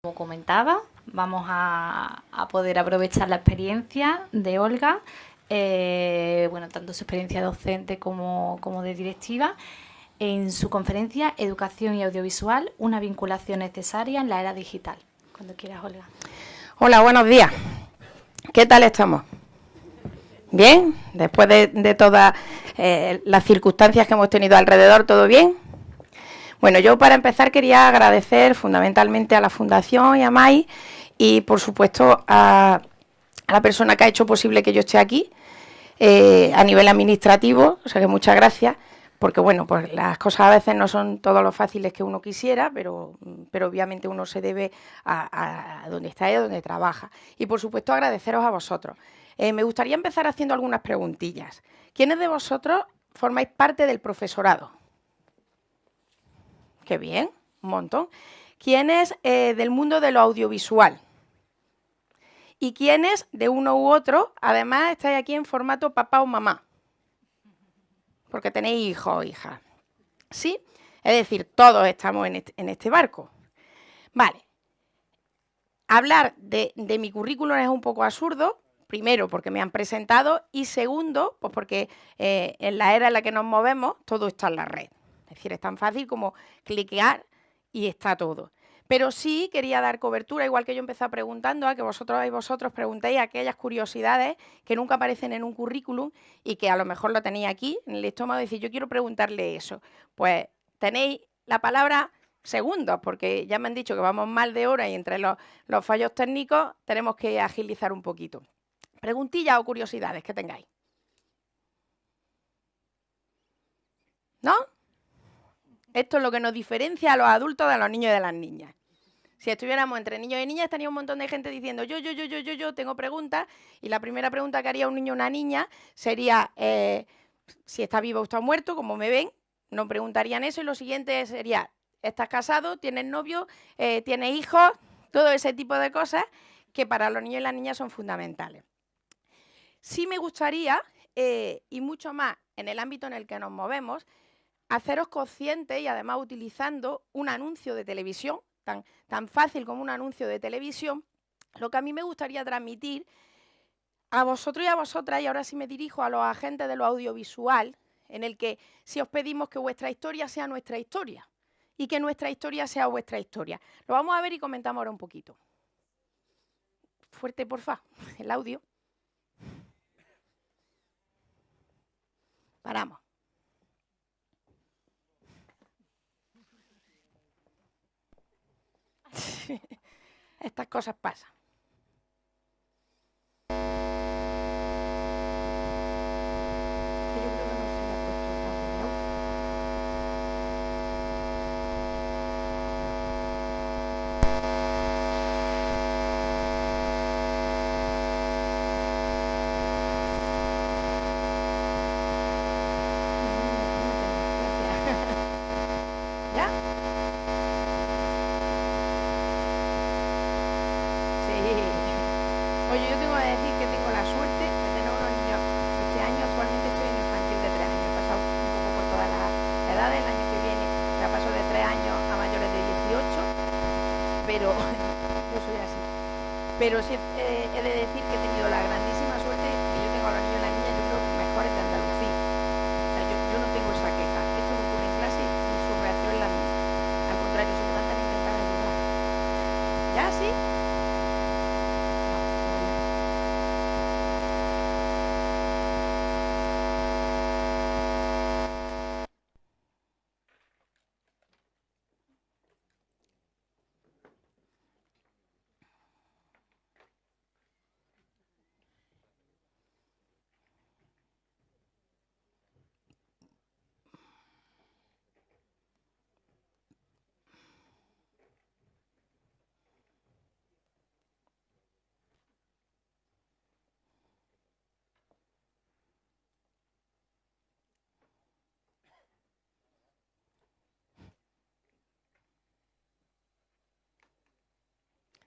Como comentaba, vamos a poder aprovechar la experiencia de Olga, tanto su experiencia docente como de directiva, en su conferencia Educación y Audiovisual, una vinculación necesaria en la era digital. Cuando quieras, Olga. Hola, buenos días. ¿Qué tal estamos? ¿Bien? Después de todas las circunstancias que hemos tenido alrededor, ¿todo bien? Bueno, yo para empezar quería agradecer fundamentalmente a la Fundación y a Mai y por supuesto a la persona que ha hecho posible que yo esté aquí a nivel administrativo, o sea que muchas gracias, porque bueno, pues las cosas a veces no son todo lo fáciles que uno quisiera, pero obviamente uno se debe a donde está y a donde trabaja. Y por supuesto agradeceros a vosotros. Me gustaría empezar haciendo algunas preguntillas. ¿Quiénes de vosotros formáis parte del profesorado? Qué bien, un montón. ¿Quiénes del mundo de lo audiovisual? ¿Y quiénes de uno u otro, además, estáis aquí en formato papá o mamá? Porque tenéis hijos o hijas. ¿Sí? Es decir, todos estamos en este barco. Vale. Hablar de mi currículum es un poco absurdo. Primero, porque me han presentado. Y segundo, pues porque en la era en la que nos movemos, todo está en la red. Es decir, es tan fácil como cliquear y está todo. Pero sí quería dar cobertura, igual que yo empecé preguntando, a que vosotros preguntéis aquellas curiosidades que nunca aparecen en un currículum y que a lo mejor lo tenéis aquí en el estómago, decir, yo quiero preguntarle eso. Pues tenéis la palabra segundos, porque ya me han dicho que vamos mal de hora y entre los fallos técnicos tenemos que agilizar un poquito. Preguntillas o curiosidades que tengáis. ¿No? Esto es lo que nos diferencia a los adultos de los niños y de las niñas. Si estuviéramos entre niños y niñas, estaría un montón de gente diciendo yo tengo preguntas, y la primera pregunta que haría un niño o una niña sería si está vivo o está muerto, como me ven, no preguntarían eso, y lo siguiente sería, ¿estás casado? ¿Tienes novio? ¿Tienes hijos? Todo ese tipo de cosas que para los niños y las niñas son fundamentales. Sí me gustaría, y mucho más en el ámbito en el que nos movemos, haceros conscientes y además utilizando un anuncio de televisión, tan fácil como un anuncio de televisión, lo que a mí me gustaría transmitir a vosotros y a vosotras, y ahora sí me dirijo a los agentes de lo audiovisual, en el que si os pedimos que vuestra historia sea nuestra historia y que nuestra historia sea vuestra historia. Lo vamos a ver y comentamos ahora un poquito. Fuerte, porfa, el audio. Paramos. Estas cosas pasan. ¿Ya? Sí. Oye, yo tengo que decir que tengo la suerte de tener unos niños. Este año actualmente estoy en infantil de 3 años. He pasado un poco por todas las edades. El año que viene ya paso de 3 años a mayores de 18. Pero yo soy así. Pero sí he de decir que he tenido la grandísima suerte que yo tengo a los niños y las niñas, yo creo, mejores de Andalucía. O sea, yo no tengo esa queja. Esto me ocurre en clase y su reacción es la misma. Al contrario, se levantan e intentan ayudar. ¿Ya sí?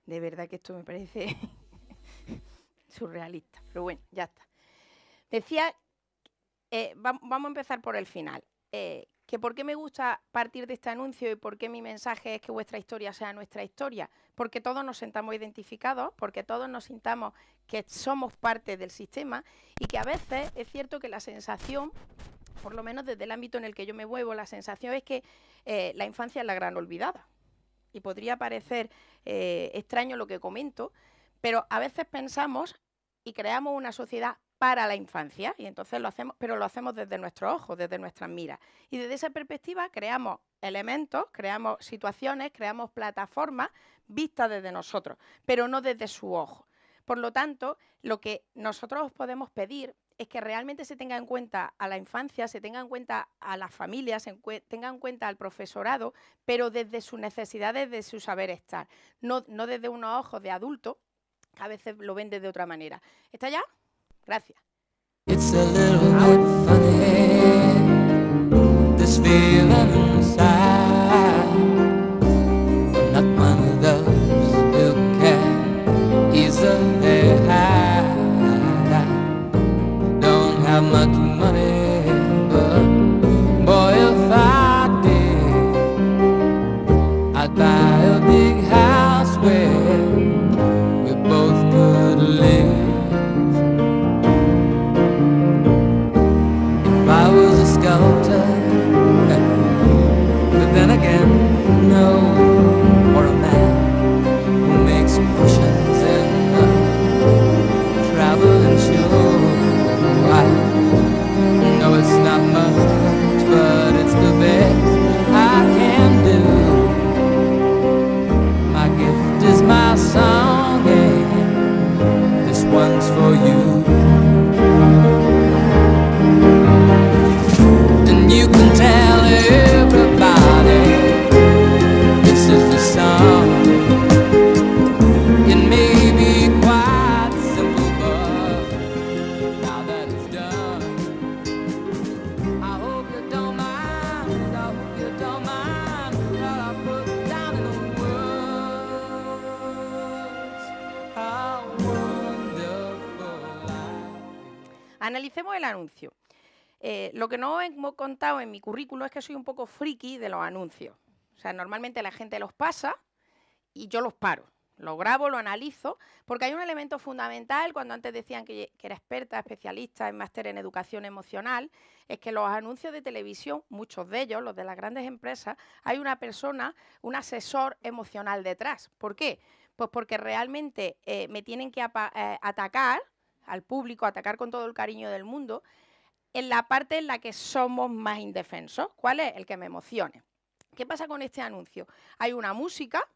De verdad que esto me parece surrealista. Pero bueno, ya está. Decía, vamos a empezar por el final. ¿Que por qué me gusta partir de este anuncio y por qué mi mensaje es que vuestra historia sea nuestra historia? Porque todos nos sintamos identificados, porque todos nos sintamos que somos parte del sistema y que a veces es cierto que la sensación, por lo menos desde el ámbito en el que yo me muevo, la sensación es que la infancia es la gran olvidada. Y podría parecer extraño lo que comento, pero a veces pensamos y creamos una sociedad para la infancia, y entonces lo hacemos, pero lo hacemos desde nuestros ojos, desde nuestras miras. Y desde esa perspectiva creamos elementos, creamos situaciones, creamos plataformas vistas desde nosotros, pero no desde su ojo. Por lo tanto, lo que nosotros podemos pedir es que realmente se tenga en cuenta a la infancia, se tenga en cuenta a las familias, se tenga en cuenta al profesorado, pero desde sus necesidades, desde su saber estar, no desde unos ojos de adulto, que a veces lo ven de otra manera. ¿Está ya? Gracias. It's a little bit funny, this feeling inside. I'm not one of those who can easily hide. I don't have much money, but boy, if I did, I'd buy a big house where we both could live. I was a sculptor, but then again, no, or a man who makes potions in a traveling show. I know it's not much, but it's the best I can do. My gift is my song, and this one's for you. You can tell everybody this is the song. It may be quite simple, but now that it's done, I hope you don't mind, I hope you don't mind what I put down in the words. How wonderful life. Analicemos el anuncio. Lo que no hemos contado en mi currículo es que soy un poco friki de los anuncios. O sea, normalmente la gente los pasa y yo los paro. Lo grabo, lo analizo, porque hay un elemento fundamental, cuando antes decían que era experta, especialista en máster en educación emocional, es que los anuncios de televisión, muchos de ellos, los de las grandes empresas, hay una persona, un asesor emocional detrás. ¿Por qué? Pues porque realmente me tienen que atacar al público, atacar con todo el cariño del mundo, en la parte en la que somos más indefensos. ¿Cuál es? El que me emocione. ¿Qué pasa con este anuncio? Hay una música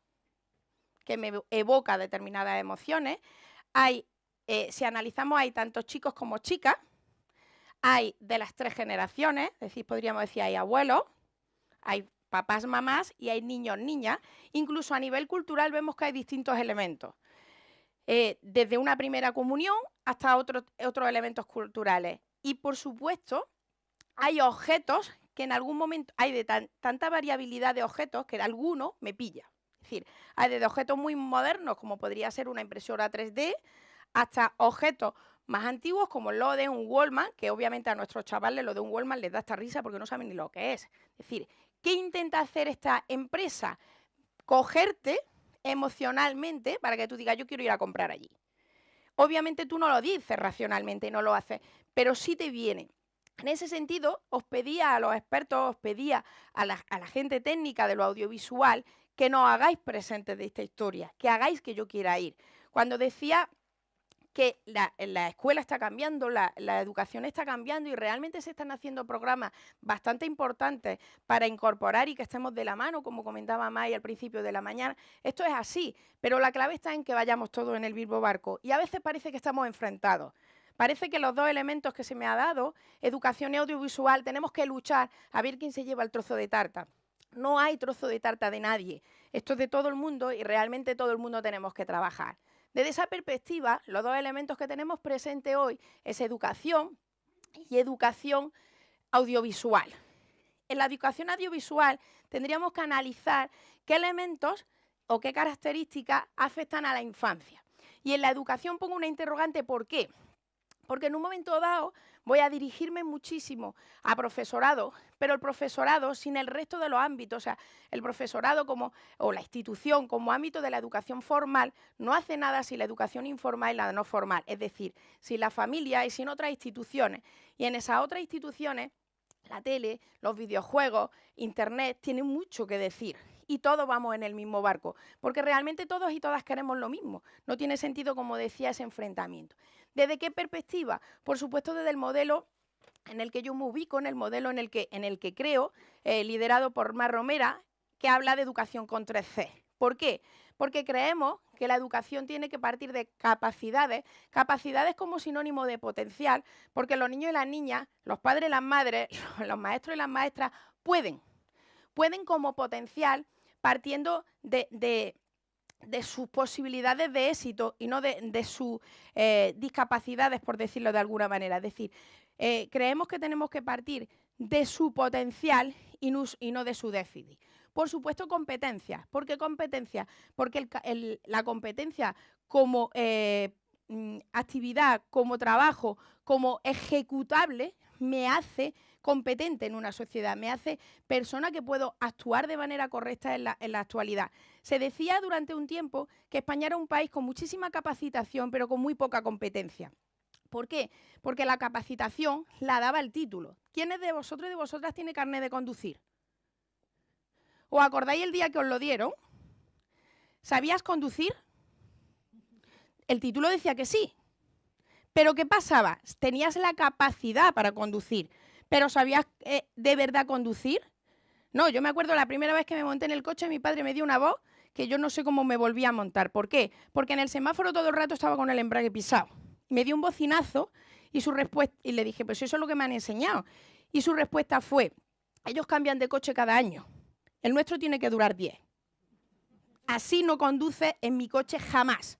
que me evoca determinadas emociones. Si analizamos, hay tanto chicos como chicas. Hay de las 3 generaciones, es decir, podríamos decir, hay abuelos, hay papás, mamás y hay niños, niñas. Incluso a nivel cultural vemos que hay distintos elementos. Desde una primera comunión hasta otros elementos culturales. Y, por supuesto, hay objetos que en algún momento, hay de tanta variabilidad de objetos que alguno me pilla. Es decir, hay desde objetos muy modernos, como podría ser una impresora 3D, hasta objetos más antiguos como lo de un Walkman, que obviamente a nuestros chavales lo de un Walkman les da esta risa porque no saben ni lo que es. Es decir, ¿qué intenta hacer esta empresa? Cogerte emocionalmente para que tú digas, yo quiero ir a comprar allí. Obviamente tú no lo dices racionalmente, no lo haces, pero sí te viene. En ese sentido, os pedía a los expertos, os pedía a la gente técnica de lo audiovisual que nos hagáis presentes de esta historia, que hagáis que yo quiera ir. Cuando decía que la escuela está cambiando, la educación está cambiando y realmente se están haciendo programas bastante importantes para incorporar y que estemos de la mano, como comentaba May al principio de la mañana. Esto es así, pero la clave está en que vayamos todos en el mismo barco y a veces parece que estamos enfrentados. Parece que los dos elementos que se me ha dado, educación y audiovisual, tenemos que luchar a ver quién se lleva el trozo de tarta. No hay trozo de tarta de nadie. Esto es de todo el mundo y realmente todo el mundo tenemos que trabajar. Desde esa perspectiva, los dos elementos que tenemos presente hoy es educación y educación audiovisual. En la educación audiovisual tendríamos que analizar qué elementos o qué características afectan a la infancia. Y en la educación pongo una interrogante, ¿por qué? Porque en un momento dado voy a dirigirme muchísimo a profesorado, pero el profesorado sin el resto de los ámbitos, o sea, el profesorado o la institución como ámbito de la educación formal no hace nada sin la educación informal y la no formal, es decir, sin la familia y sin otras instituciones. Y en esas otras instituciones, la tele, los videojuegos, internet, tienen mucho que decir. Y todos vamos en el mismo barco, porque realmente todos y todas queremos lo mismo. No tiene sentido, como decía, ese enfrentamiento. ¿Desde qué perspectiva? Por supuesto, desde el modelo en el que yo me ubico, en el modelo en el que creo, liderado por Mar Romera, que habla de educación con 3C. ¿Por qué? Porque creemos que la educación tiene que partir de capacidades como sinónimo de potencial, porque los niños y las niñas, los padres y las madres, los maestros y las maestras pueden como potencial partiendo de sus posibilidades de éxito y no de sus discapacidades, por decirlo de alguna manera. Es decir, creemos que tenemos que partir de su potencial y no de su déficit. Por supuesto, competencias. ¿Por qué competencias? Porque la competencia como actividad, como trabajo, como ejecutable, me hace competente en una sociedad, me hace persona que puedo actuar de manera correcta en la actualidad. Se decía durante un tiempo que España era un país con muchísima capacitación, pero con muy poca competencia. ¿Por qué? Porque la capacitación la daba el título. ¿Quiénes de vosotros y de vosotras tiene carnet de conducir? ¿Os acordáis el día que os lo dieron? ¿Sabías conducir? El título decía que sí. ¿Pero qué pasaba? Tenías la capacidad para conducir, pero ¿sabías de verdad conducir? No, yo me acuerdo la primera vez que me monté en el coche, mi padre me dio una voz que yo no sé cómo me volví a montar. ¿Por qué? Porque en el semáforo todo el rato estaba con el embrague pisado. Me dio un bocinazo y le dije, pues eso es lo que me han enseñado. Y su respuesta fue, ellos cambian de coche cada año. El nuestro tiene que durar 10. Así no conduce en mi coche jamás.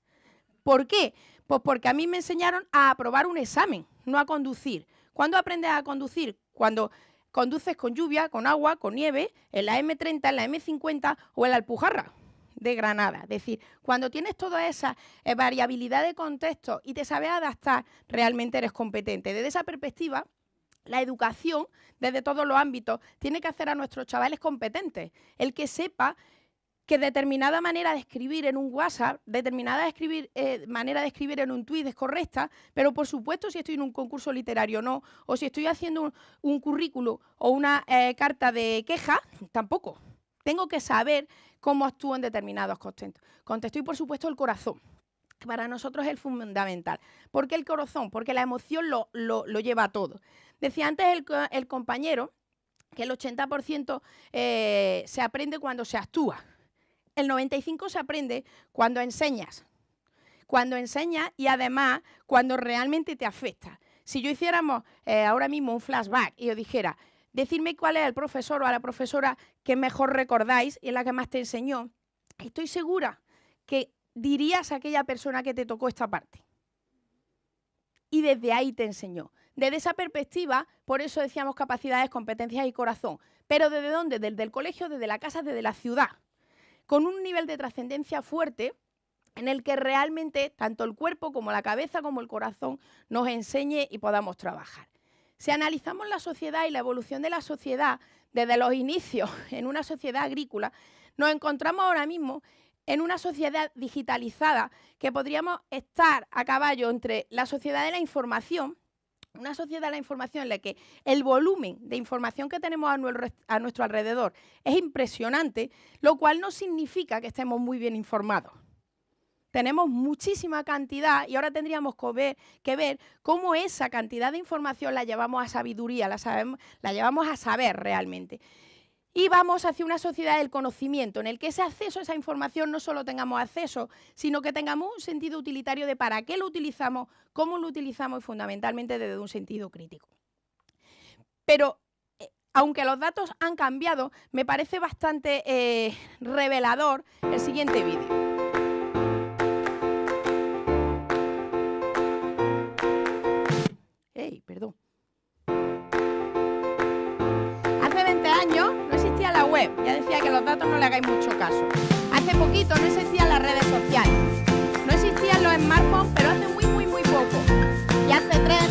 ¿Por qué? Pues porque a mí me enseñaron a aprobar un examen, no a conducir. ¿Cuándo aprendes a conducir? Cuando conduces con lluvia, con agua, con nieve, en la M30, en la M50 o en la Alpujarra de Granada. Es decir, cuando tienes toda esa variabilidad de contexto y te sabes adaptar, realmente eres competente. Desde esa perspectiva, la educación, desde todos los ámbitos, tiene que hacer a nuestros chavales competentes. El que sepa que determinada manera de escribir en un WhatsApp, determinada manera de escribir en un tuit es correcta, pero por supuesto si estoy en un concurso literario no, o si estoy haciendo un currículo o una carta de queja, tampoco. Tengo que saber cómo actúo en determinados contextos. Y por supuesto el corazón. Para nosotros es fundamental. ¿Por qué el corazón? Porque la emoción lo lleva todo. Decía antes el compañero que el 80% se aprende cuando se actúa. El 95% se aprende cuando enseñas. Cuando enseñas y además cuando realmente te afecta. Si yo hiciéramos ahora mismo un flashback y os dijera, decidme cuál es el profesor o a la profesora que mejor recordáis y en la que más te enseñó, estoy segura que dirías a aquella persona que te tocó esta parte. Y desde ahí te enseñó. Desde esa perspectiva, por eso decíamos capacidades, competencias y corazón. Pero ¿desde dónde? Desde el colegio, desde la casa, desde la ciudad. Con un nivel de trascendencia fuerte en el que realmente tanto el cuerpo como la cabeza como el corazón nos enseñe y podamos trabajar. Si analizamos la sociedad y la evolución de la sociedad desde los inicios en una sociedad agrícola, nos encontramos ahora mismo en una sociedad digitalizada que podríamos estar a caballo entre la sociedad de la información, una sociedad de la información en la que el volumen de información que tenemos a nuestro alrededor es impresionante, lo cual no significa que estemos muy bien informados. Tenemos muchísima cantidad y ahora tendríamos que ver cómo esa cantidad de información la llevamos a sabiduría, la llevamos a saber realmente. Y vamos hacia una sociedad del conocimiento, en el que ese acceso a esa información no solo tengamos acceso, sino que tengamos un sentido utilitario de para qué lo utilizamos, cómo lo utilizamos y fundamentalmente desde un sentido crítico. Pero, aunque los datos han cambiado, me parece bastante revelador el siguiente vídeo. Perdón. Hace 20 años no existía la web, ya decía que a los datos no le hagáis mucho caso. Hace poquito no existían las redes sociales, no existían los smartphones, pero hace muy poco. Y hace 3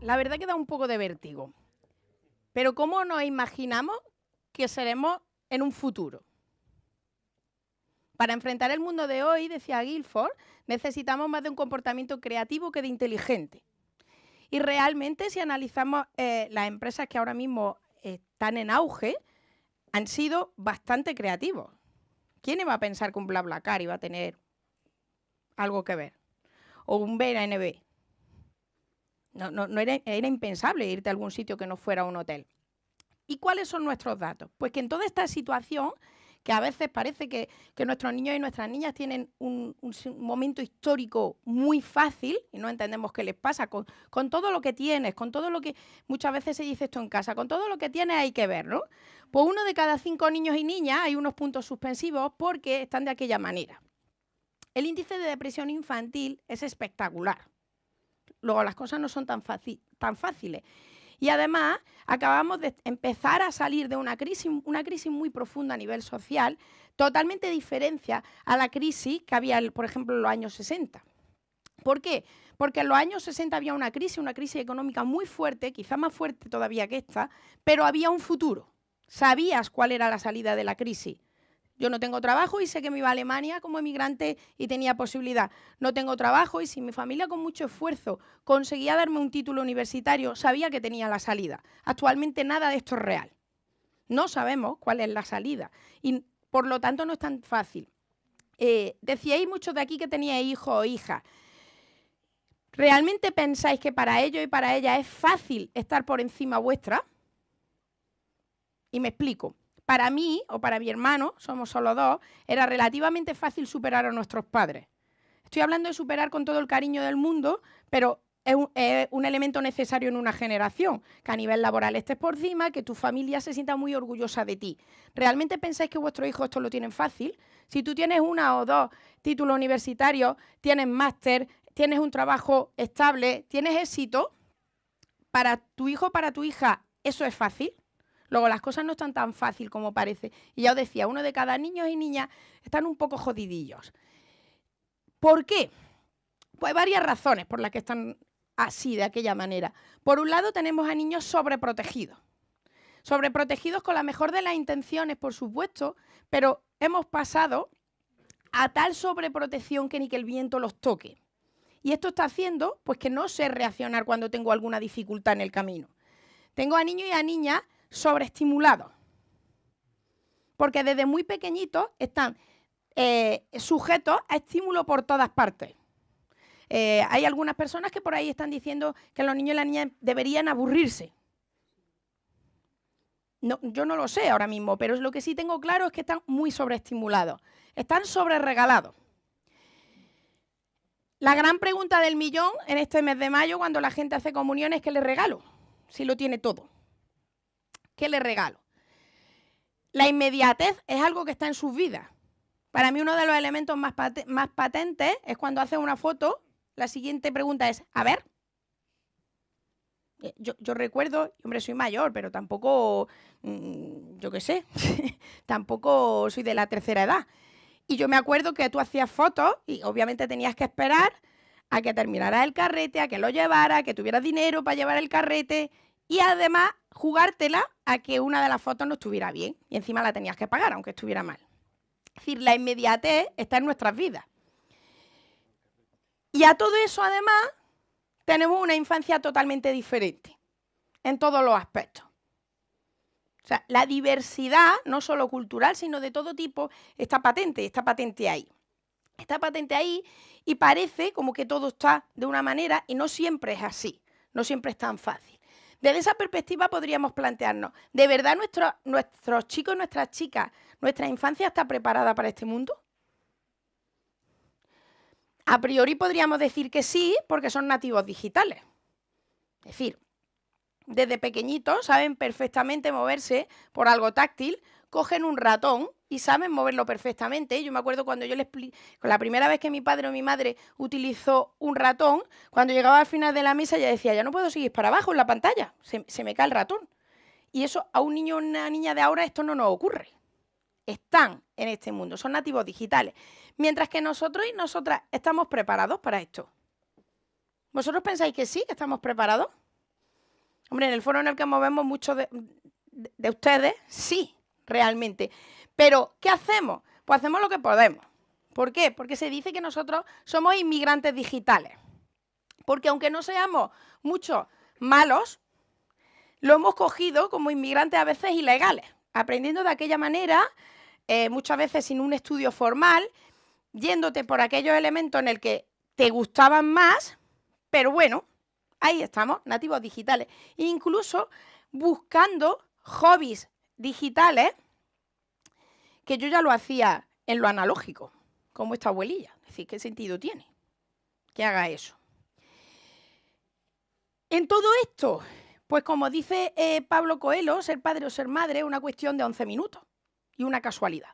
la verdad que da un poco de vértigo. Pero ¿cómo nos imaginamos que seremos en un futuro? Para enfrentar el mundo de hoy, decía Guilford, necesitamos más de un comportamiento creativo que de inteligente. Y realmente, si analizamos las empresas que ahora mismo están en auge, han sido bastante creativos. ¿Quién iba a pensar que un BlaBlaCar iba a tener algo que ver? O un BNB. No era impensable irte a algún sitio que no fuera un hotel. ¿Y cuáles son nuestros datos? Pues que en toda esta situación, que a veces parece que nuestros niños y nuestras niñas tienen un momento histórico muy fácil, y no entendemos qué les pasa, con todo lo que tienes, con todo lo que muchas veces se dice esto en casa, con todo lo que tienes hay que ver, ¿no? Pues 1 de cada 5 niños y niñas hay unos puntos suspensivos porque están de aquella manera. El índice de depresión infantil es espectacular. Luego las cosas no son tan fáciles. Y además acabamos de empezar a salir de una crisis muy profunda a nivel social, totalmente diferente a la crisis que había, por ejemplo, en los años 60. ¿Por qué? Porque en los años 60 había una crisis económica muy fuerte, quizá más fuerte todavía que esta, pero había un futuro. Sabías cuál era la salida de la crisis. Yo no tengo trabajo y sé que me iba a Alemania como emigrante y tenía posibilidad. No tengo trabajo y si mi familia con mucho esfuerzo conseguía darme un título universitario, sabía que tenía la salida. Actualmente nada de esto es real. No sabemos cuál es la salida y por lo tanto no es tan fácil. Decíais muchos de aquí que teníais hijos o hijas. ¿Realmente pensáis que para ellos y para ellas es fácil estar por encima vuestra? Y me explico. Para mí, o para mi hermano, somos solo 2, era relativamente fácil superar a nuestros padres. Estoy hablando de superar con todo el cariño del mundo, pero es un elemento necesario en una generación, que a nivel laboral estés por encima, que tu familia se sienta muy orgullosa de ti. ¿Realmente pensáis que vuestros hijos esto lo tienen fácil? Si tú tienes 1 o 2 títulos universitarios, tienes máster, tienes un trabajo estable, tienes éxito, para tu hijo o para tu hija, ¿eso es fácil? Luego, las cosas no están tan fácil como parece. Y ya os decía, 1 de cada niños y niñas están un poco jodidillos. ¿Por qué? Pues hay varias razones por las que están así, de aquella manera. Por un lado, tenemos a niños sobreprotegidos. Sobreprotegidos con la mejor de las intenciones, por supuesto, pero hemos pasado a tal sobreprotección que ni que el viento los toque. Y esto está haciendo pues, que no sé reaccionar cuando tengo alguna dificultad en el camino. Tengo a niños y a niñas sobreestimulados, porque desde muy pequeñitos están sujetos a estímulo por todas partes. Hay algunas personas que por ahí están diciendo que los niños y las niñas deberían aburrirse. No, yo no lo sé ahora mismo, pero lo que sí tengo claro es que están muy sobreestimulados, están sobreregalados. La gran pregunta del millón en este mes de mayo, cuando la gente hace comunión, es ¿qué le regalo? Si lo tiene todo. ¿Qué le regalo? La inmediatez es algo que está en sus vidas. Para mí uno de los elementos más patentes es cuando haces una foto, la siguiente pregunta es, a ver. Yo recuerdo, hombre, soy mayor, pero tampoco, yo qué sé, tampoco soy de la tercera edad. Y yo me acuerdo que tú hacías fotos y obviamente tenías que esperar a que terminara el carrete, a que lo llevara, a que tuvieras dinero para llevar el carrete y además jugártela a que una de las fotos no estuviera bien y encima la tenías que pagar aunque estuviera mal. Es decir, la inmediatez está en nuestras vidas. Y a todo eso además tenemos una infancia totalmente diferente en todos los aspectos. O sea, la diversidad, no solo cultural, sino de todo tipo, está patente ahí. Está patente ahí y parece como que todo está de una manera y no siempre es así, no siempre es tan fácil. Desde esa perspectiva podríamos plantearnos, ¿de verdad nuestros chicos, nuestras chicas, nuestra infancia está preparada para este mundo? A priori podríamos decir que sí, porque son nativos digitales. Es decir, desde pequeñitos saben perfectamente moverse por algo táctil, cogen un ratón y saben moverlo perfectamente. Yo me acuerdo cuando yo les expliqué, la primera vez que mi padre o mi madre utilizó un ratón, cuando llegaba al final de la mesa ella decía, ya no puedo seguir para abajo en la pantalla, se me cae el ratón. Y eso a un niño o una niña de ahora esto no nos ocurre. Están en este mundo, son nativos digitales. Mientras que nosotros y nosotras estamos preparados para esto. ¿Vosotros pensáis que sí, que estamos preparados? Hombre, en el foro en el que movemos muchos de ustedes, sí, realmente. Pero, ¿qué hacemos? Pues hacemos lo que podemos. ¿Por qué? Porque se dice que nosotros somos inmigrantes digitales. Porque aunque no seamos muchos malos, lo hemos cogido como inmigrantes a veces ilegales, aprendiendo de aquella manera, muchas veces sin un estudio formal, yéndote por aquellos elementos en el que te gustaban más, pero bueno, ahí estamos, nativos digitales. E incluso buscando hobbies digitales, que yo ya lo hacía en lo analógico, como esta abuelilla. Es decir, ¿qué sentido tiene que haga eso? En todo esto, pues como dice Pablo Coelho, ser padre o ser madre es una cuestión de 11 minutos y una casualidad.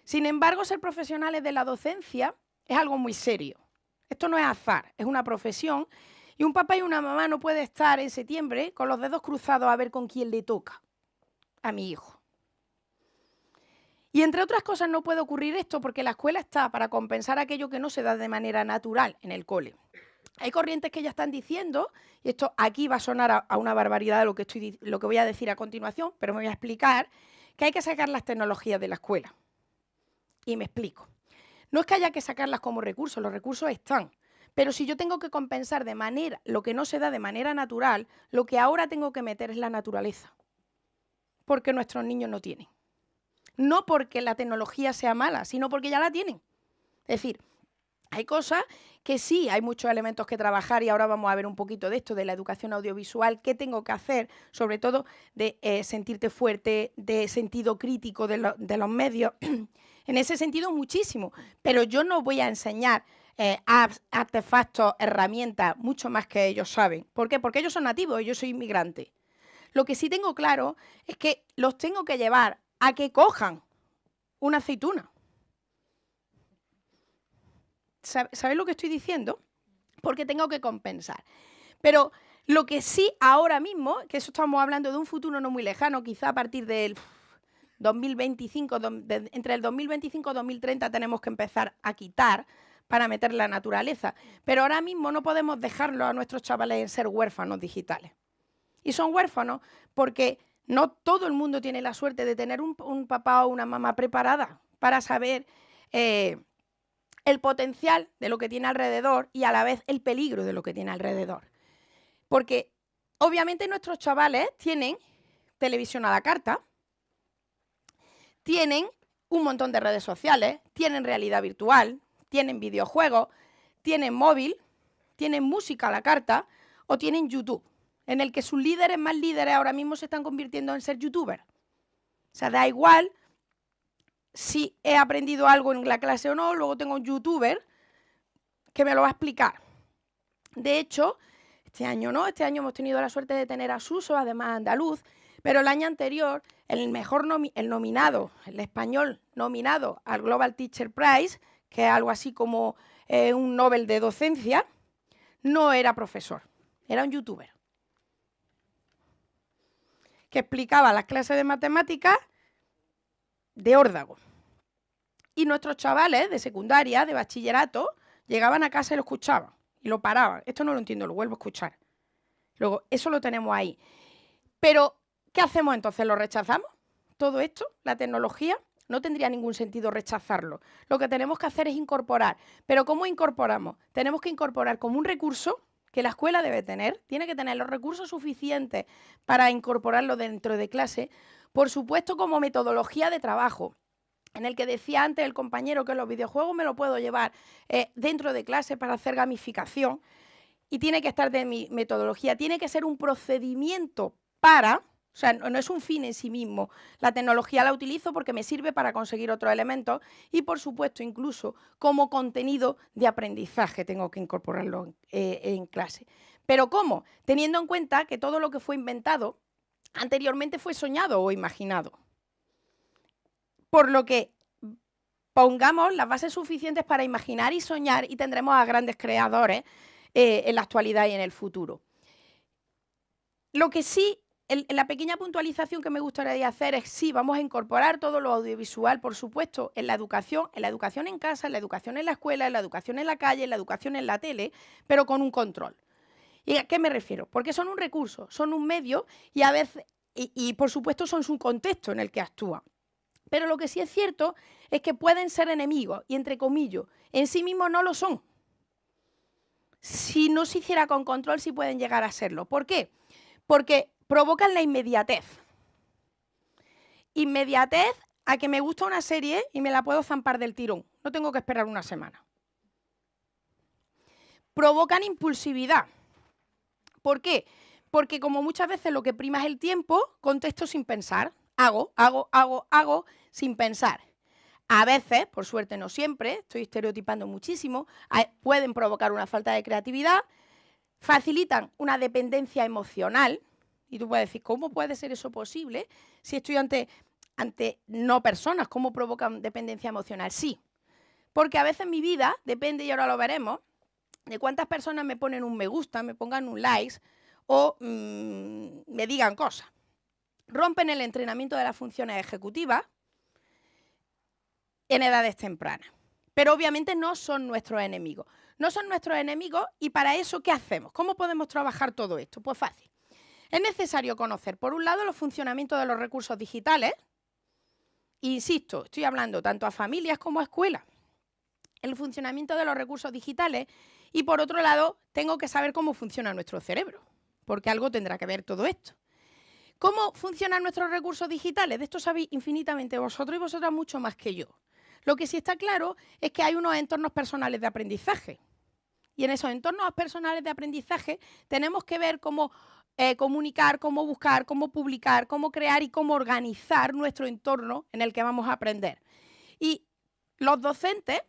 Sin embargo, ser profesionales de la docencia es algo muy serio. Esto no es azar, es una profesión y un papá y una mamá no pueden estar en septiembre con los dedos cruzados a ver con quién le toca a mi hijo. Y entre otras cosas no puede ocurrir esto porque la escuela está para compensar aquello que no se da de manera natural en el cole. Hay corrientes que ya están diciendo, y esto aquí va a sonar a una barbaridad lo que voy a decir a continuación, pero me voy a explicar, que hay que sacar las tecnologías de la escuela. Y me explico. No es que haya que sacarlas como recursos, los recursos están. Pero si yo tengo que compensar de manera lo que no se da de manera natural, lo que ahora tengo que meter es la naturaleza. Porque nuestros niños no tienen. No porque la tecnología sea mala, sino porque ya la tienen. Es decir, hay cosas que sí, hay muchos elementos que trabajar y ahora vamos a ver un poquito de esto, de la educación audiovisual, qué tengo que hacer, sobre todo de sentirte fuerte, de sentido crítico de los medios. En ese sentido, muchísimo. Pero yo no voy a enseñar apps, artefactos, herramientas, mucho más que ellos saben. ¿Por qué? Porque ellos son nativos y yo soy inmigrante. Lo que sí tengo claro es que los tengo que llevar a que cojan una aceituna. ¿Sabéis lo que estoy diciendo? Porque tengo que compensar. Pero lo que sí ahora mismo, que eso estamos hablando de un futuro no muy lejano, quizá a partir del 2025, entre el 2025 y 2030 tenemos que empezar a quitar para meter la naturaleza. Pero ahora mismo no podemos dejarlo a nuestros chavales en ser huérfanos digitales. Y son huérfanos porque no todo el mundo tiene la suerte de tener un papá o una mamá preparada para saber el potencial de lo que tiene alrededor y a la vez el peligro de lo que tiene alrededor. Porque obviamente nuestros chavales tienen televisión a la carta, tienen un montón de redes sociales, tienen realidad virtual, tienen videojuegos, tienen móvil, tienen música a la carta o tienen YouTube, en el que sus líderes más líderes ahora mismo se están convirtiendo en ser youtubers. O sea, da igual si he aprendido algo en la clase o no, luego tengo un youtuber que me lo va a explicar. De hecho, este año no, este año hemos tenido la suerte de tener a Suso, además andaluz, pero el año anterior el nominado, el español nominado al Global Teacher Prize, que es algo así como un Nobel de docencia, no era profesor, era un youtuber que explicaba las clases de matemáticas de órdago. Y nuestros chavales de secundaria, de bachillerato, llegaban a casa y lo escuchaban y lo paraban. Esto no lo entiendo, lo vuelvo a escuchar. Luego, eso lo tenemos ahí. Pero, ¿qué hacemos entonces? ¿Lo rechazamos? Todo esto, la tecnología, no tendría ningún sentido rechazarlo. Lo que tenemos que hacer es incorporar. ¿Pero cómo incorporamos? Tenemos que incorporar como un recurso que la escuela debe tener, tiene que tener los recursos suficientes para incorporarlo dentro de clase, por supuesto como metodología de trabajo, en el que decía antes el compañero que los videojuegos me lo puedo llevar dentro de clase para hacer gamificación y tiene que estar de mi metodología, tiene que ser un procedimiento para, o sea, no es un fin en sí mismo, la tecnología la utilizo porque me sirve para conseguir otros elementos y por supuesto incluso como contenido de aprendizaje tengo que incorporarlo en clase. ¿Pero cómo? Teniendo en cuenta que todo lo que fue inventado anteriormente fue soñado o imaginado. Por lo que pongamos las bases suficientes para imaginar y soñar y tendremos a grandes creadores en la actualidad y en el futuro. Lo que sí, la pequeña puntualización que me gustaría hacer es sí, vamos a incorporar todo lo audiovisual, por supuesto, en la educación en casa, en la educación en la escuela, en la educación en la calle, en la educación en la tele, pero con un control. ¿Y a qué me refiero? Porque son un recurso, son un medio y a veces, y por supuesto son su contexto en el que actúan. Pero lo que sí es cierto es que pueden ser enemigos y, entre comillas, en sí mismos no lo son. Si no se hiciera con control, sí pueden llegar a serlo. ¿Por qué? Porque provocan la inmediatez. Inmediatez a que me gusta una serie y me la puedo zampar del tirón. No tengo que esperar una semana. Provocan impulsividad. ¿Por qué? Porque como muchas veces lo que prima es el tiempo, contesto sin pensar. Hago sin pensar. A veces, por suerte no siempre, estoy estereotipando muchísimo, pueden provocar una falta de creatividad, facilitan una dependencia emocional, y tú puedes decir, ¿cómo puede ser eso posible si estoy ante no personas? ¿Cómo provocan dependencia emocional? Sí, porque a veces mi vida depende, y ahora lo veremos, de cuántas personas me ponen un me gusta, me pongan un like o me digan cosas. Rompen el entrenamiento de las funciones ejecutivas en edades tempranas. Pero obviamente no son nuestros enemigos. No son nuestros enemigos y para eso, ¿qué hacemos? ¿Cómo podemos trabajar todo esto? Pues fácil. Es necesario conocer, por un lado, los funcionamientos de los recursos digitales. Insisto, estoy hablando tanto a familias como a escuelas. El funcionamiento de los recursos digitales y, por otro lado, tengo que saber cómo funciona nuestro cerebro, porque algo tendrá que ver todo esto. ¿Cómo funcionan nuestros recursos digitales? De esto sabéis infinitamente vosotros y vosotras mucho más que yo. Lo que sí está claro es que hay unos entornos personales de aprendizaje. Y en esos entornos personales de aprendizaje tenemos que ver cómo comunicar, cómo buscar, cómo publicar, cómo crear y cómo organizar nuestro entorno en el que vamos a aprender. Y los docentes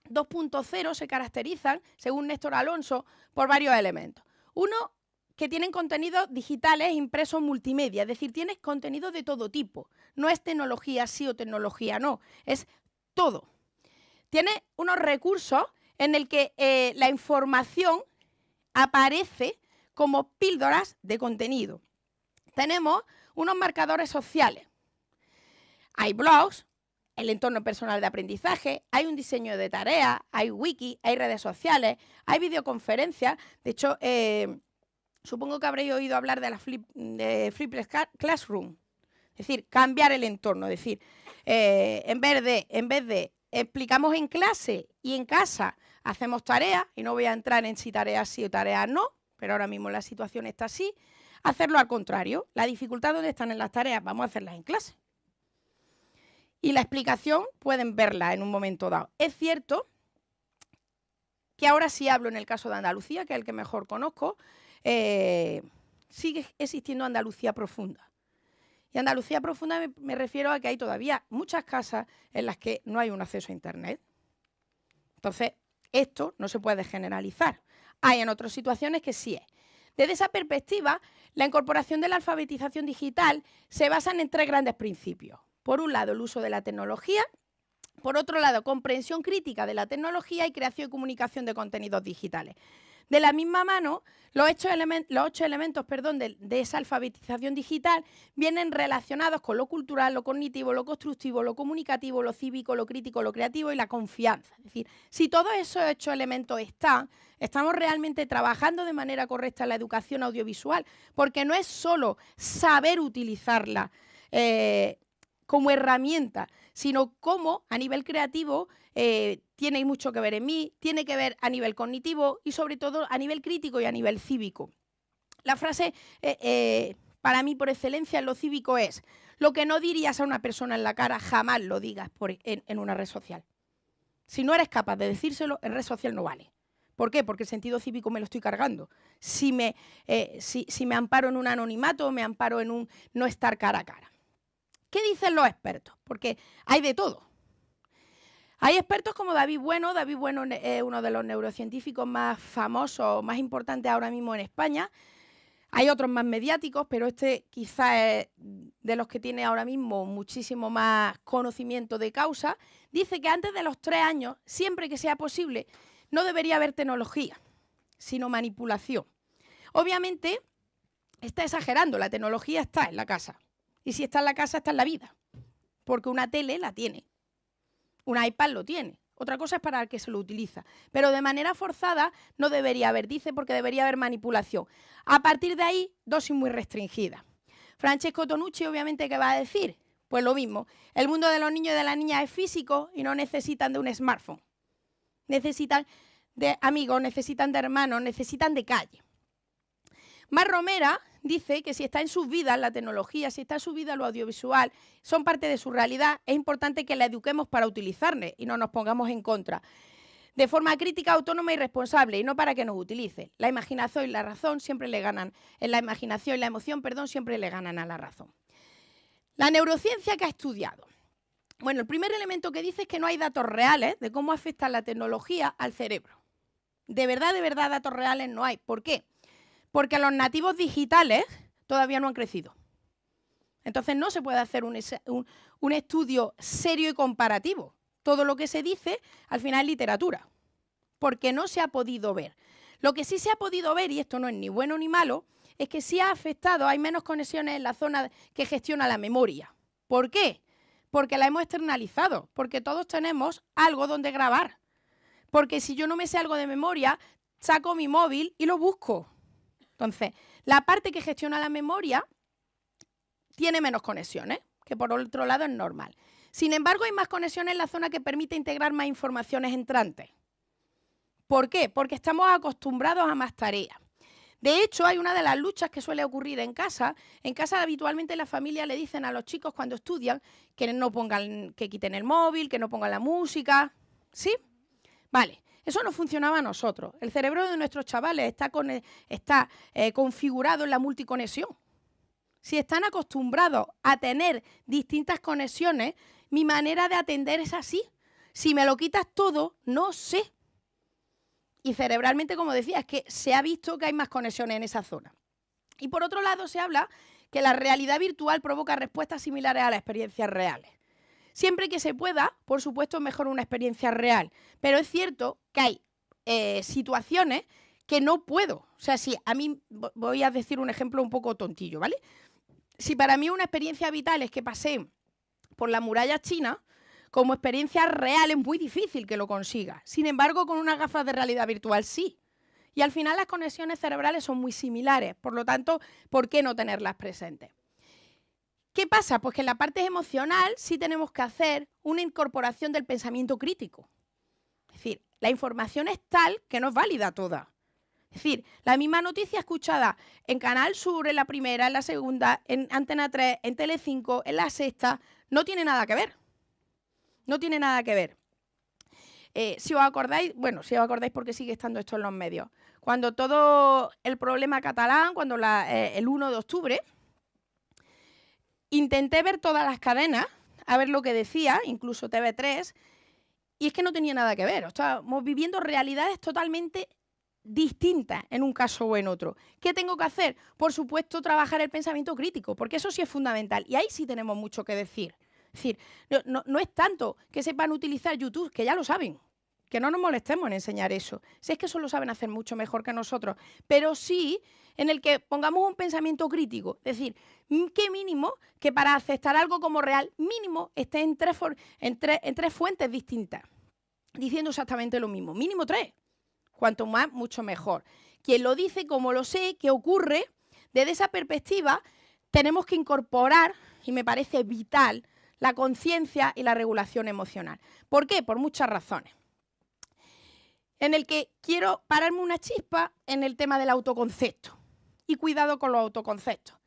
2.0 se caracterizan, según Néstor Alonso, por varios elementos. Uno, que tienen contenidos digitales impresos multimedia, es decir, tienes contenido de todo tipo. No es tecnología sí o tecnología no, es todo. Tiene unos recursos en el que la información aparece como píldoras de contenido. Tenemos unos marcadores sociales. Hay blogs, el entorno personal de aprendizaje, hay un diseño de tareas, hay wiki, hay redes sociales, hay videoconferencias. De hecho, supongo que habréis oído hablar de la Flipped Classroom, es decir, cambiar el entorno, es decir, en vez de explicamos en clase y en casa hacemos tareas, y no voy a entrar en si tareas sí o tareas no, pero ahora mismo la situación está así, hacerlo al contrario. La dificultad donde están en las tareas, vamos a hacerlas en clase. Y la explicación pueden verla en un momento dado. Es cierto que ahora sí hablo en el caso de Andalucía, que es el que mejor conozco, sigue existiendo Andalucía profunda. Y Andalucía profunda me refiero a que hay todavía muchas casas en las que no hay un acceso a Internet. Entonces, esto no se puede generalizar. Hay en otras situaciones que sí es. Desde esa perspectiva, la incorporación de la alfabetización digital se basa en 3 grandes principios. Por un lado, el uso de la tecnología. Por otro lado, comprensión crítica de la tecnología y creación y comunicación de contenidos digitales. De la misma mano, los 8 elementos de esa alfabetización digital vienen relacionados con lo cultural, lo cognitivo, lo constructivo, lo comunicativo, lo cívico, lo crítico, lo creativo y la confianza. Es decir, si todos esos 8 elementos estamos realmente trabajando de manera correcta en la educación audiovisual, porque no es solo saber utilizarla como herramienta, sino cómo a nivel creativo tiene mucho que ver en mí, tiene que ver a nivel cognitivo y sobre todo a nivel crítico y a nivel cívico. La frase para mí por excelencia en lo cívico es: lo que no dirías a una persona en la cara jamás lo digas en una red social. Si no eres capaz de decírselo, en red social no vale. ¿Por qué? Porque el sentido cívico me lo estoy cargando. Si me amparo en un anonimato, me amparo en un no estar cara a cara. ¿Qué dicen los expertos? Porque hay de todo. Hay expertos como David Bueno. David Bueno es uno de los neurocientíficos más famosos, más importantes ahora mismo en España. Hay otros más mediáticos, pero este quizás es de los que tiene ahora mismo muchísimo más conocimiento de causa. Dice que antes de los 3 años, siempre que sea posible, no debería haber tecnología, sino manipulación. Obviamente, está exagerando, la tecnología está en la casa. Y si está en la casa, está en la vida. Porque una tele la tiene. Un iPad lo tiene. Otra cosa es para el que se lo utiliza. Pero de manera forzada no debería haber, dice, porque debería haber manipulación. A partir de ahí, dosis muy restringidas. Francesco Tonucci, obviamente, ¿qué va a decir? Pues lo mismo. El mundo de los niños y de las niñas es físico y no necesitan de un smartphone. Necesitan de amigos, necesitan de hermanos, necesitan de calle. Mar Romera dice que si está en sus vidas la tecnología, si está en su vida lo audiovisual, son parte de su realidad, es importante que la eduquemos para utilizarla y no nos pongamos en contra. De forma crítica, autónoma y responsable, y no para que nos utilice. La imaginación y la razón siempre le ganan. En la imaginación y la emoción, siempre le ganan a la razón. La neurociencia que ha estudiado. Bueno, el primer elemento que dice es que no hay datos reales de cómo afecta la tecnología al cerebro. De verdad, datos reales no hay. ¿Por qué? Porque los nativos digitales todavía no han crecido. Entonces no se puede hacer un estudio serio y comparativo. Todo lo que se dice al final es literatura, porque no se ha podido ver. Lo que sí se ha podido ver, y esto no es ni bueno ni malo, es que sí ha afectado, hay menos conexiones en la zona que gestiona la memoria. ¿Por qué? Porque la hemos externalizado, porque todos tenemos algo donde grabar. Porque si yo no me sé algo de memoria, saco mi móvil y lo busco. Entonces, la parte que gestiona la memoria tiene menos conexiones, que por otro lado es normal. Sin embargo, hay más conexiones en la zona que permite integrar más informaciones entrantes. ¿Por qué? Porque estamos acostumbrados a más tareas. De hecho, hay una de las luchas que suele ocurrir en casa. En casa habitualmente las familias le dicen a los chicos cuando estudian que no pongan, que quiten el móvil, que no pongan la música. ¿Sí? Vale. Eso no funcionaba a nosotros. El cerebro de nuestros chavales está configurado en la multiconexión. Si están acostumbrados a tener distintas conexiones, mi manera de atender es así. Si me lo quitas todo, no sé. Y cerebralmente, como decía, es que se ha visto que hay más conexiones en esa zona. Y por otro lado, se habla que la realidad virtual provoca respuestas similares a las experiencias reales. Siempre que se pueda, por supuesto, es mejor una experiencia real. Pero es cierto que hay situaciones que no puedo. O sea, si a mí, voy a decir un ejemplo un poco tontillo, ¿vale? Si para mí una experiencia vital es que pasé por la muralla china, como experiencia real es muy difícil que lo consiga. Sin embargo, con unas gafas de realidad virtual sí. Y al final las conexiones cerebrales son muy similares. Por lo tanto, ¿por qué no tenerlas presentes? ¿Qué pasa? Pues que en la parte emocional sí tenemos que hacer una incorporación del pensamiento crítico. Es decir, la información es tal que no es válida toda. Es decir, la misma noticia escuchada en Canal Sur, en la primera, en la segunda, en Antena 3, en Telecinco, en la sexta, no tiene nada que ver. No tiene nada que ver. Si os acordáis porque sigue estando esto en los medios, cuando todo el problema catalán, cuando el 1 de octubre, intenté ver todas las cadenas, a ver lo que decía, incluso TV3, y es que no tenía nada que ver. Estamos viviendo realidades totalmente distintas en un caso o en otro. ¿Qué tengo que hacer? Por supuesto, trabajar el pensamiento crítico, porque eso sí es fundamental, y ahí sí tenemos mucho que decir. Es decir, no es tanto que sepan utilizar YouTube, que ya lo saben, que no nos molestemos en enseñar eso. Si es que eso lo saben hacer mucho mejor que nosotros, pero sí en el que pongamos un pensamiento crítico. Es decir, qué mínimo que para aceptar algo como real, mínimo esté en tres fuentes distintas, diciendo exactamente lo mismo. Mínimo 3. Cuanto más, mucho mejor. Quien lo dice, como lo sé, que ocurre, desde esa perspectiva tenemos que incorporar, y me parece vital, la conciencia y la regulación emocional. ¿Por qué? Por muchas razones. En el que quiero pararme una chispa en el tema del autoconcepto. Y cuidado con los autoconceptos.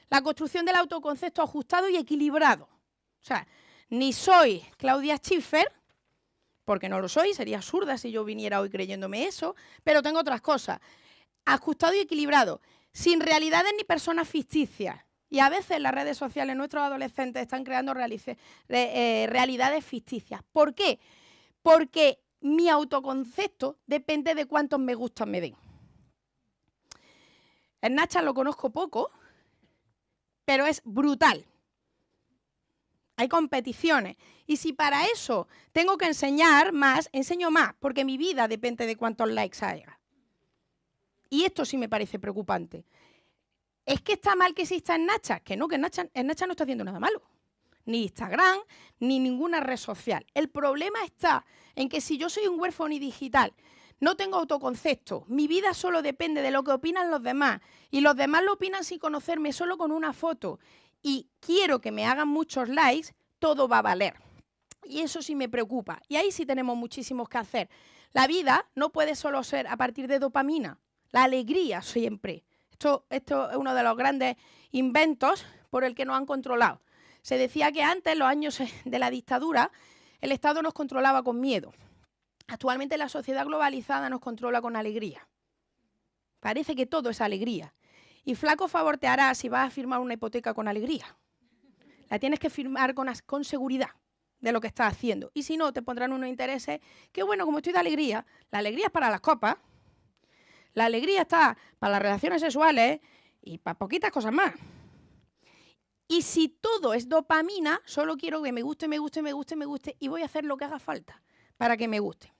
La construcción del autoconcepto ajustado y equilibrado. O sea, ni soy Claudia Schiffer, porque no lo soy, sería absurda si yo viniera hoy creyéndome eso, pero tengo otras cosas. Ajustado y equilibrado, sin realidades ni personas ficticias. Y a veces en las redes sociales nuestros adolescentes están creando realidades ficticias. ¿Por qué? Porque mi autoconcepto depende de cuántos me gustan me den. El Snapchat lo conozco poco, pero es brutal. Hay competiciones. Y si para eso tengo que enseñar más, enseño más, porque mi vida depende de cuántos likes haya. Y esto sí me parece preocupante. ¿Es que está mal que exista Snapchat? Que no, Snapchat no está haciendo nada malo. ni Instagram, ni ninguna red social. El problema está en que si yo soy un huérfano digital, no tengo autoconcepto, mi vida solo depende de lo que opinan los demás, y los demás lo opinan sin conocerme, solo con una foto, y quiero que me hagan muchos likes, todo va a valer. Y eso sí me preocupa. Y ahí sí tenemos muchísimos que hacer. La vida no puede solo ser a partir de dopamina. La alegría siempre. Esto es uno de los grandes inventos por el que nos han controlado. Se decía que antes, en los años de la dictadura, el Estado nos controlaba con miedo. Actualmente la sociedad globalizada nos controla con alegría. Parece que todo es alegría. Y flaco favor te hará si vas a firmar una hipoteca con alegría. La tienes que firmar con seguridad de lo que estás haciendo. Y si no, te pondrán unos intereses que, bueno, como estoy de alegría, la alegría es para las copas, la alegría está para las relaciones sexuales y para poquitas cosas más. Y si todo es dopamina, solo quiero que me guste, me guste, me guste, me guste, y voy a hacer lo que haga falta para que me guste.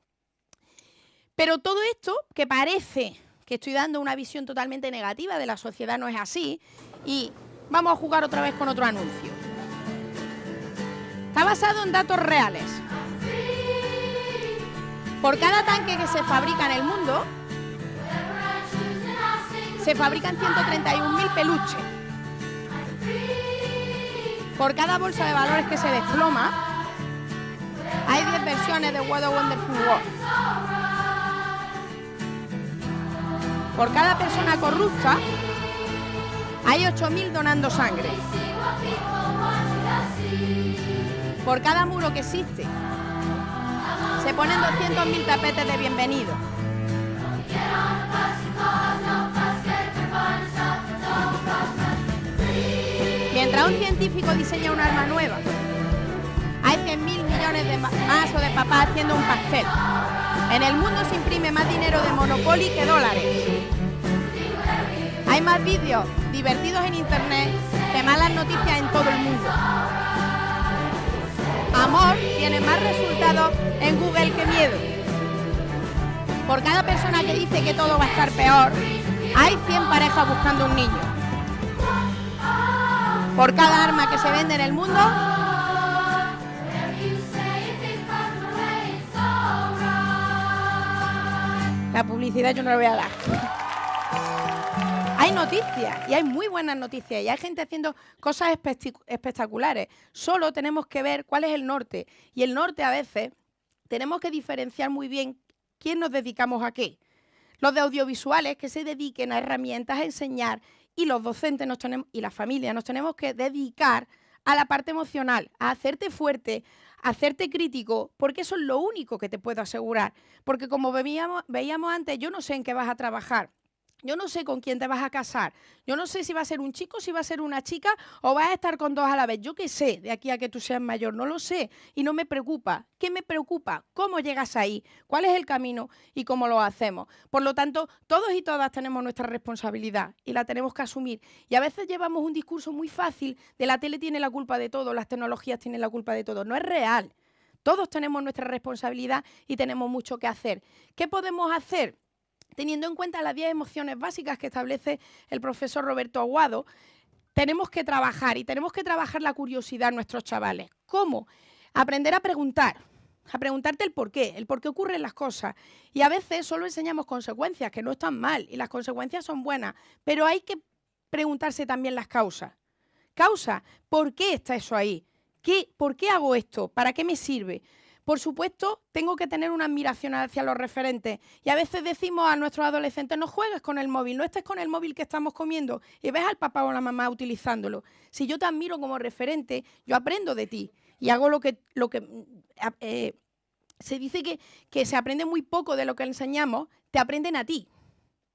Pero todo esto, que parece que estoy dando una visión totalmente negativa de la sociedad, no es así. Y vamos a jugar otra vez con otro anuncio. Está basado en datos reales. Por cada tanque que se fabrica en el mundo, se fabrican 131.000 peluches. Por cada bolsa de valores que se desploma, hay 10 versiones de What a Wonderful World. Por cada persona corrupta, hay 8.000 donando sangre. Por cada muro que existe, se ponen 200.000 tapetes de bienvenido. Mientras un científico diseña un arma nueva, hay 100.000 millones de más o de papás haciendo un pastel. En el mundo se imprime más dinero de Monopoly que dólares. Hay más vídeos divertidos en internet que malas noticias en todo el mundo. Amor tiene más resultados en Google que miedo. Por cada persona que dice que todo va a estar peor, hay 100 parejas buscando un niño. Por cada arma que se vende en el mundo, la publicidad yo no la voy a dar. Hay noticias, y hay muy buenas noticias, y hay gente haciendo cosas espectaculares. Solo tenemos que ver cuál es el norte. Y el norte, a veces, tenemos que diferenciar muy bien quién nos dedicamos a qué. Los de audiovisuales que se dediquen a herramientas, a enseñar, y los docentes y la familia nos tenemos que dedicar a la parte emocional, a hacerte fuerte, a hacerte crítico, porque eso es lo único que te puedo asegurar. Porque como veíamos antes, yo no sé en qué vas a trabajar. Yo no sé con quién te vas a casar. Yo no sé si va a ser un chico, si va a ser una chica o vas a estar con dos a la vez. Yo qué sé, de aquí a que tú seas mayor, no lo sé y no me preocupa. ¿Qué me preocupa? ¿Cómo llegas ahí? ¿Cuál es el camino y cómo lo hacemos? Por lo tanto, todos y todas tenemos nuestra responsabilidad y la tenemos que asumir. Y a veces llevamos un discurso muy fácil de la tele tiene la culpa de todo, las tecnologías tienen la culpa de todo. No es real. Todos tenemos nuestra responsabilidad y tenemos mucho que hacer. ¿Qué podemos hacer? Teniendo en cuenta las 10 emociones básicas que establece el profesor Roberto Aguado, tenemos que trabajar y tenemos que trabajar la curiosidad en nuestros chavales. ¿Cómo? Aprender a preguntarte el por qué ocurren las cosas. Y a veces solo enseñamos consecuencias, que no están mal, y las consecuencias son buenas, pero hay que preguntarse también las causas. Causa, ¿por qué está eso ahí? ¿Por qué hago esto? ¿Para qué me sirve? Por supuesto, tengo que tener una admiración hacia los referentes. Y a veces decimos a nuestros adolescentes, no juegues con el móvil, no estés con el móvil que estamos comiendo y ves al papá o la mamá utilizándolo. Si yo te admiro como referente, yo aprendo de ti y hago lo que se dice que se aprende muy poco de lo que enseñamos, te aprenden a ti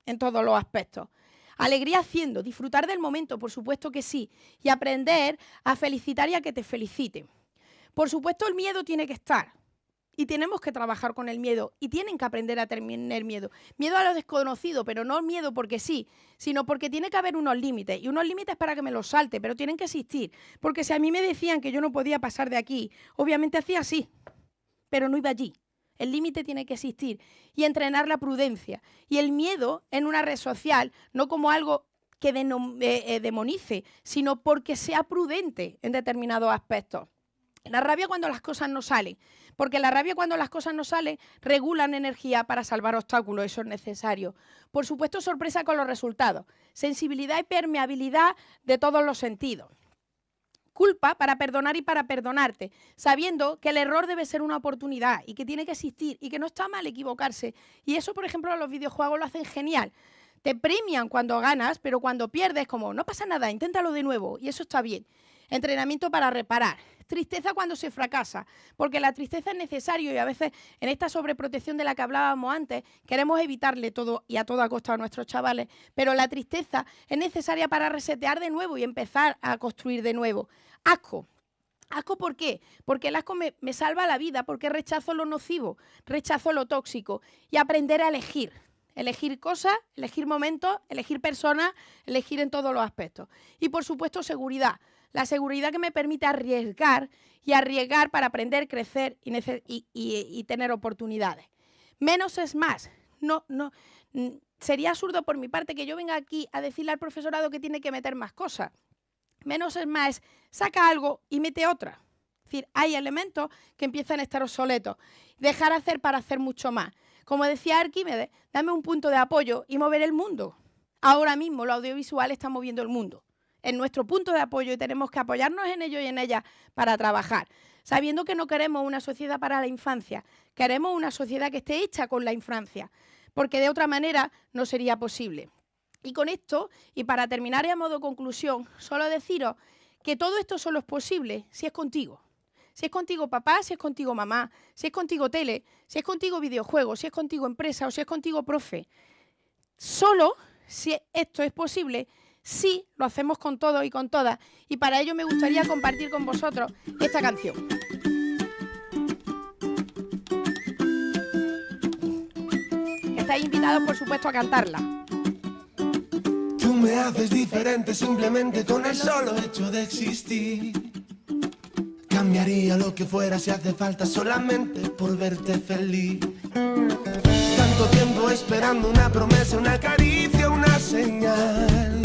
en todos los aspectos. Alegría haciendo, disfrutar del momento, por supuesto que sí, y aprender a felicitar y a que te feliciten. Por supuesto, el miedo tiene que estar. Y tenemos que trabajar con el miedo y tienen que aprender a tener miedo. Miedo a lo desconocido, pero no miedo porque sí, sino porque tiene que haber unos límites. Y unos límites para que me los salte, pero tienen que existir. Porque si a mí me decían que yo no podía pasar de aquí, obviamente hacía así, pero no iba allí. El límite tiene que existir y entrenar la prudencia. Y el miedo en una red social, no como algo demonice, sino porque sea prudente en determinados aspectos. La rabia cuando las cosas no salen, porque la rabia cuando las cosas no salen regulan energía para salvar obstáculos, eso es necesario. Por supuesto, sorpresa con los resultados, sensibilidad y permeabilidad de todos los sentidos. Culpa para perdonar y para perdonarte, sabiendo que el error debe ser una oportunidad y que tiene que existir y que no está mal equivocarse. Y eso, por ejemplo, los videojuegos lo hacen genial. Te premian cuando ganas, pero cuando pierdes, como no pasa nada, inténtalo de nuevo y eso está bien. Entrenamiento para reparar. Tristeza cuando se fracasa, porque la tristeza es necesario y a veces en esta sobreprotección de la que hablábamos antes queremos evitarle todo y a toda costa a nuestros chavales, pero la tristeza es necesaria para resetear de nuevo y empezar a construir de nuevo. Asco. ¿Asco por qué? Porque el asco me salva la vida, porque rechazo lo nocivo, rechazo lo tóxico y aprender a elegir. Elegir cosas, elegir momentos, elegir personas, elegir en todos los aspectos. Y por supuesto seguridad. La seguridad que me permite arriesgar y arriesgar para aprender, crecer y tener oportunidades. Menos es más. Sería absurdo por mi parte que yo venga aquí a decirle al profesorado que tiene que meter más cosas. Menos es más, saca algo y mete otra. Es decir, hay elementos que empiezan a estar obsoletos. Dejar hacer para hacer mucho más. Como decía Arquímedes, dame un punto de apoyo y mover el mundo. Ahora mismo lo audiovisual está moviendo el mundo. Es nuestro punto de apoyo y tenemos que apoyarnos en ello y en ella para trabajar. Sabiendo que no queremos una sociedad para la infancia, queremos una sociedad que esté hecha con la infancia, porque de otra manera no sería posible. Y con esto, y para terminar y a modo conclusión, solo deciros que todo esto solo es posible si es contigo. Si es contigo papá, si es contigo mamá, si es contigo tele, si es contigo videojuegos, si es contigo empresa o si es contigo profe. Solo si esto es posible, sí lo hacemos con todos y con todas. Y para ello me gustaría compartir con vosotros esta canción. Estáis invitados, por supuesto, a cantarla. Tú me haces diferente simplemente con el solo hecho de existir. Cambiaría lo que fuera si hace falta solamente por verte feliz. Tanto tiempo esperando una promesa, una caricia, una señal.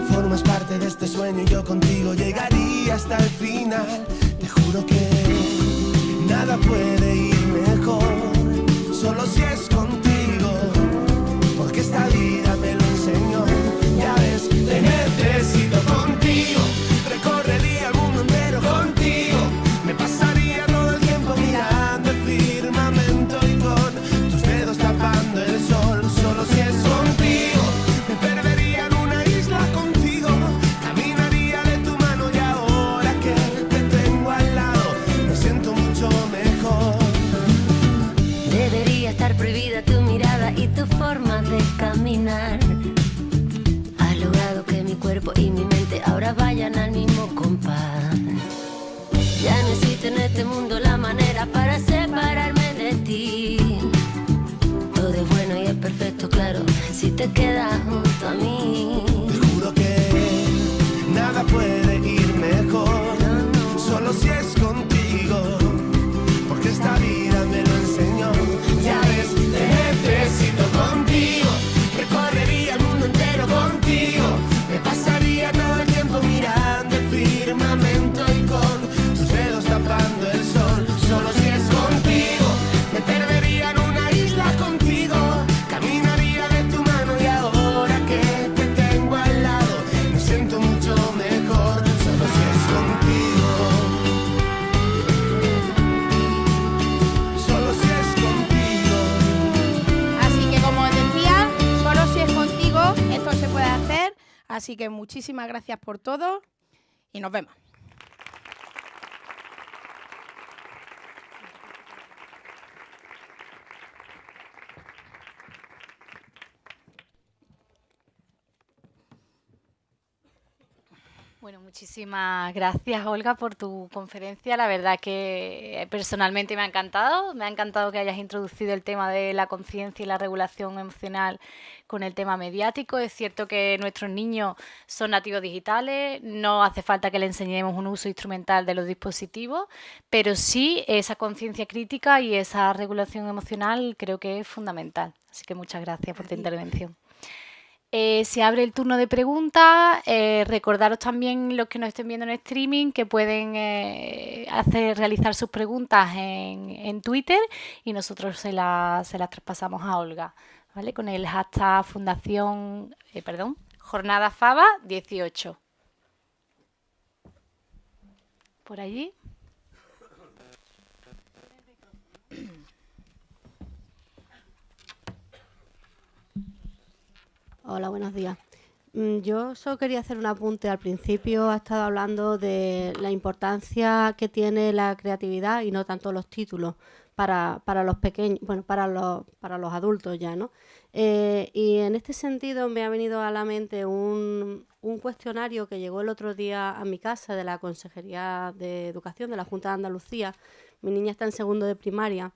Formas parte de este sueño y yo contigo llegaría hasta el final. Te juro que nada puede ir mejor, solo si es contigo, porque esta vida me lo enseñó. Ya ves, te necesito contigo, recorrería el mundo entero contigo. Me pasaría todo el tiempo mirando el firmamento y con tus dedos tapando el sol. Solo si es contigo, me perdería en una isla contigo. Caminaría de tu mano y ahora que te tengo al lado me siento mucho mejor. Debería estar prohibida tu mirada y tu forma de caminar. Has logrado que mi cuerpo y mi mente ahora vayan al mismo compás. Ya no existe en este mundo la manera para separarme de ti. Todo es bueno y es perfecto, claro, si te quedas junto a mí. Te juro que nada puede ir mejor, solo si es contigo, porque esta vida me lo enseñó. Ya ves, te necesito contigo, recorrería el mundo entero contigo. Me pasaría todo el tiempo mirando el firmamento y con tus dedos tapando el sol. Solo si es contigo, me perdería en una isla contigo. Caminaría de tu mano y ahora que te tengo al lado me siento mucho mejor. Solo si es contigo, solo si es contigo. Así que como os decía, solo si es contigo esto se puede hacer. Así que muchísimas gracias por todo y nos vemos. Bueno, muchísimas gracias, Olga, por tu conferencia. La verdad que personalmente me ha encantado. Me ha encantado que hayas introducido el tema de la conciencia y la regulación emocional con el tema mediático. Es cierto que nuestros niños son nativos digitales, no hace falta que le enseñemos un uso instrumental de los dispositivos, pero sí esa conciencia crítica y esa regulación emocional creo que es fundamental. Así que muchas gracias por tu intervención. Se abre el turno de preguntas. Recordaros también, los que nos estén viendo en streaming, que pueden realizar sus preguntas en Twitter y nosotros se las traspasamos a Olga, ¿vale? Con el hashtag Jornada Faba 18. Por allí. Hola, buenos días. Yo solo quería hacer un apunte. Al principio ha estado hablando de la importancia que tiene la creatividad y no tanto los títulos para los pequeños, bueno, para los adultos ya, ¿no? Y en este sentido me ha venido a la mente un cuestionario que llegó el otro día a mi casa de la Consejería de Educación de la Junta de Andalucía. Mi niña está en segundo de primaria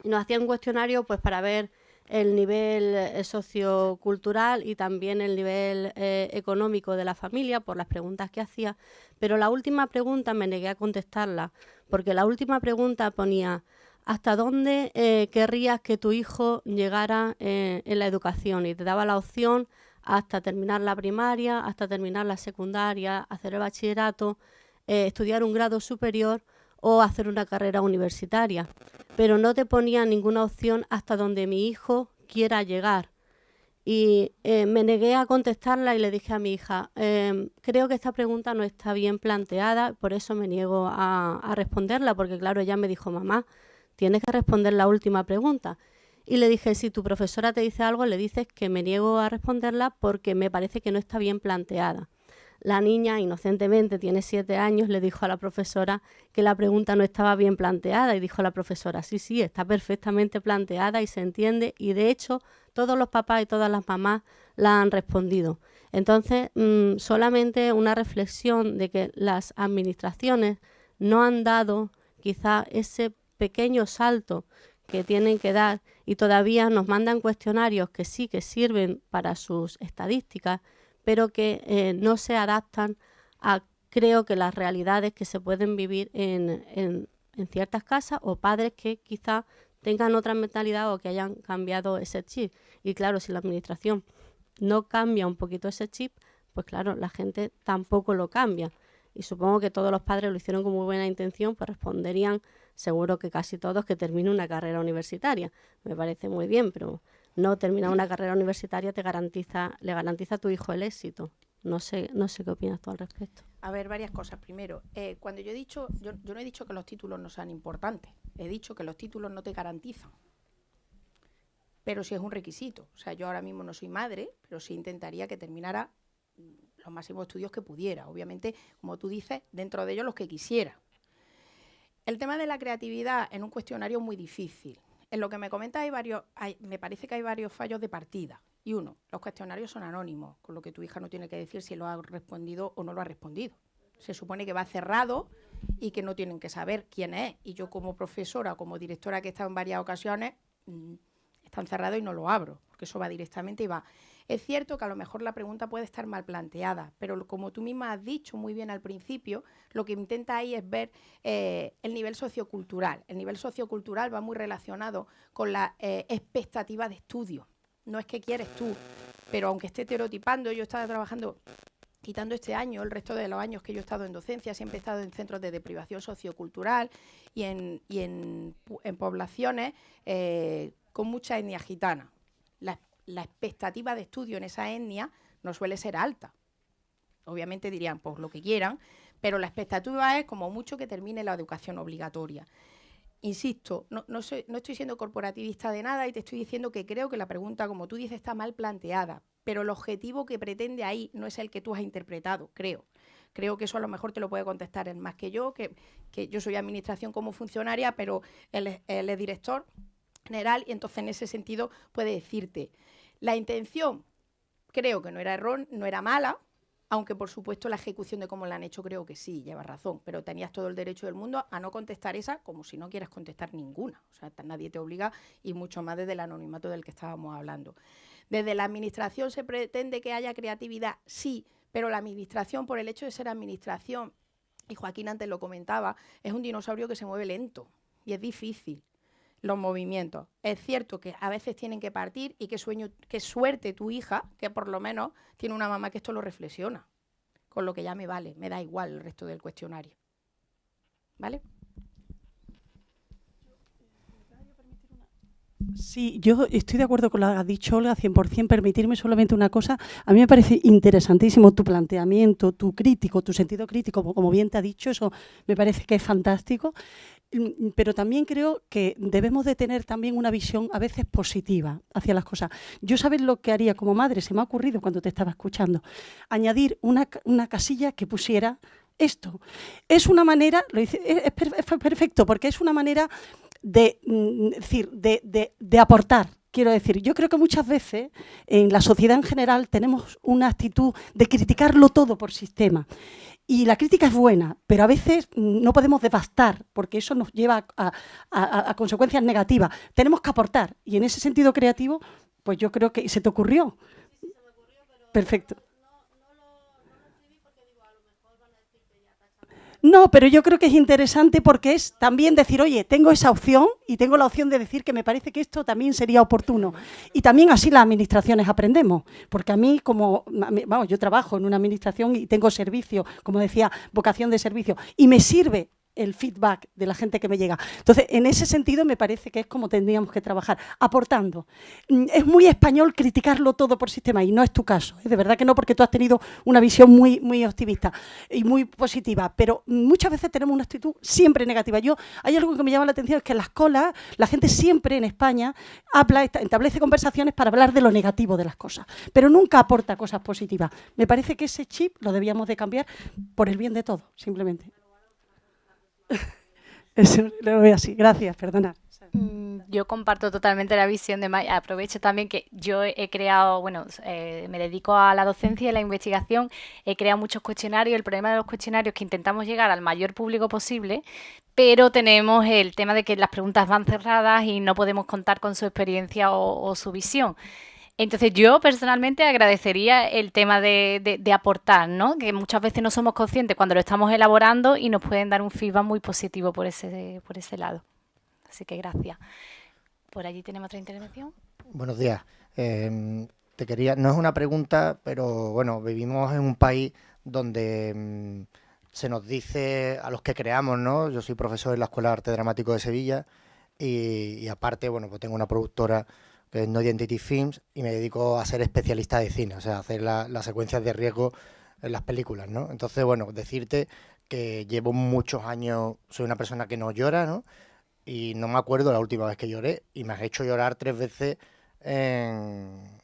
y nos hacían un cuestionario pues para ver el nivel sociocultural y también el nivel económico de la familia por las preguntas que hacía, pero la última pregunta me negué a contestarla, porque la última pregunta ponía ¿hasta dónde querrías que tu hijo llegara en la educación? Y te daba la opción hasta terminar la primaria, hasta terminar la secundaria, hacer el bachillerato, estudiar un grado superior o hacer una carrera universitaria, pero no te ponía ninguna opción hasta donde mi hijo quiera llegar. Y me negué a contestarla y le dije a mi hija, creo que esta pregunta no está bien planteada, por eso me niego a responderla, porque claro, ella me dijo, mamá, tienes que responder la última pregunta. Y le dije, si tu profesora te dice algo, le dices que me niego a responderla porque me parece que no está bien planteada. La niña, inocentemente, tiene 7 años, le dijo a la profesora que la pregunta no estaba bien planteada y dijo la profesora, sí, está perfectamente planteada y se entiende y de hecho todos los papás y todas las mamás la han respondido. Entonces, solamente una reflexión de que las administraciones no han dado quizá ese pequeño salto que tienen que dar y todavía nos mandan cuestionarios que sí que sirven para sus estadísticas, pero que no se adaptan a, creo que, las realidades que se pueden vivir en ciertas casas o padres que quizá tengan otra mentalidad o que hayan cambiado ese chip. Y claro, si la administración no cambia un poquito ese chip, pues claro, la gente tampoco lo cambia. Y supongo que todos los padres lo hicieron con muy buena intención, pues responderían, seguro que casi todos, que termine una carrera universitaria. Me parece muy bien, pero no terminar una carrera universitaria le garantiza a tu hijo el éxito. No sé qué opinas tú al respecto. A ver, varias cosas. Primero, cuando yo no he dicho que los títulos no sean importantes. He dicho que los títulos no te garantizan. Pero sí es un requisito. O sea, yo ahora mismo no soy madre, pero sí intentaría que terminara los máximos estudios que pudiera. Obviamente, como tú dices, dentro de ellos los que quisiera. El tema de la creatividad en un cuestionario es muy difícil. En lo que me comentas me parece que hay varios fallos de partida. Y uno, los cuestionarios son anónimos, con lo que tu hija no tiene que decir si lo ha respondido o no lo ha respondido. Se supone que va cerrado y que no tienen que saber quién es. Y yo como profesora o como directora que he estado en varias ocasiones, están cerrados y no lo abro, porque eso va directamente y va. Es cierto que a lo mejor la pregunta puede estar mal planteada, pero como tú misma has dicho muy bien al principio, lo que intenta ahí es ver el nivel sociocultural. El nivel sociocultural va muy relacionado con la expectativa de estudio. No es que quieres tú, pero aunque esté estereotipando, yo estaba trabajando, quitando este año, el resto de los años que yo he estado en docencia, siempre he estado en centros de deprivación sociocultural y en poblaciones con mucha etnia gitana. La expectativa de estudio en esa etnia no suele ser alta. Obviamente dirían, pues lo que quieran, pero la expectativa es como mucho que termine la educación obligatoria. Insisto, no estoy siendo corporativista de nada y te estoy diciendo que creo que la pregunta, como tú dices, está mal planteada, pero el objetivo que pretende ahí no es el que tú has interpretado, creo. Creo que eso a lo mejor te lo puede contestar él más que yo yo soy administración como funcionaria, pero él es director general y entonces en ese sentido puede decirte. La intención creo que no era mala, aunque por supuesto la ejecución de cómo la han hecho creo que sí, llevas razón, pero tenías todo el derecho del mundo a no contestar esa como si no quieras contestar ninguna. O sea, nadie te obliga y mucho más desde el anonimato del que estábamos hablando. Desde la administración se pretende que haya creatividad, sí, pero la administración, por el hecho de ser administración, y Joaquín antes lo comentaba, es un dinosaurio que se mueve lento y es difícil. los movimientos. Es cierto que a veces tienen que partir y qué suerte tu hija, que por lo menos tiene una mamá que esto lo reflexiona, con lo que ya me vale, me da igual el resto del cuestionario. ¿Vale? Sí, yo estoy de acuerdo con lo que ha dicho Olga, 100%. Permitirme solamente una cosa. A mí me parece interesantísimo tu planteamiento, tu crítico, tu sentido crítico, como bien te ha dicho, eso me parece que es fantástico. Pero también creo que debemos de tener también una visión a veces positiva hacia las cosas. Yo, ¿sabes lo que haría como madre? Se me ha ocurrido cuando te estaba escuchando. Añadir una casilla que pusiera esto. Es una manera, es perfecto, porque es una manera de aportar. Quiero decir, yo creo que muchas veces en la sociedad en general tenemos una actitud de criticarlo todo por sistema. Y la crítica es buena, pero a veces no podemos devastar, porque eso nos lleva a consecuencias negativas. Tenemos que aportar, y en ese sentido creativo, pues yo creo que se te ocurrió. Sí, se me ocurrió, pero perfecto. No, pero yo creo que es interesante porque es también decir, oye, tengo esa opción y tengo la opción de decir que me parece que esto también sería oportuno. Y también así las administraciones aprendemos, porque a mí, vamos, yo trabajo en una administración y tengo servicio, como decía, vocación de servicio, y me sirve el feedback de la gente que me llega. Entonces, en ese sentido me parece que es como tendríamos que trabajar, aportando. Es muy español criticarlo todo por sistema y no es tu caso, ¿eh? De verdad que no, porque tú has tenido una visión muy, muy optimista y muy positiva, pero muchas veces tenemos una actitud siempre negativa. Hay algo que me llama la atención, es que en las colas la gente siempre en España establece conversaciones para hablar de lo negativo de las cosas, pero nunca aporta cosas positivas. Me parece que ese chip lo debíamos de cambiar por el bien de todos, simplemente. Eso lo veo así. Gracias, perdona. Yo comparto totalmente la visión de Maya. Aprovecho también que yo he creado, me dedico a la docencia y a la investigación, he creado muchos cuestionarios. El problema de los cuestionarios es que intentamos llegar al mayor público posible, pero tenemos el tema de que las preguntas van cerradas y no podemos contar con su experiencia o su visión. Entonces yo personalmente agradecería el tema de aportar, ¿no? Que muchas veces no somos conscientes cuando lo estamos elaborando y nos pueden dar un feedback muy positivo por ese lado. Así que gracias. Por allí tenemos otra intervención. Buenos días. No es una pregunta, pero bueno, vivimos en un país donde se nos dice a los que creamos, ¿no? Yo soy profesor en la Escuela de Arte Dramático de Sevilla y aparte, bueno, pues tengo una productora que es No Identity Films, y me dedico a ser especialista de cine, o sea, a hacer las secuencias de riesgo en las películas, ¿no? Entonces, bueno, decirte que llevo muchos años, soy una persona que no llora, ¿no? Y no me acuerdo la última vez que lloré, y me has hecho llorar 3 veces en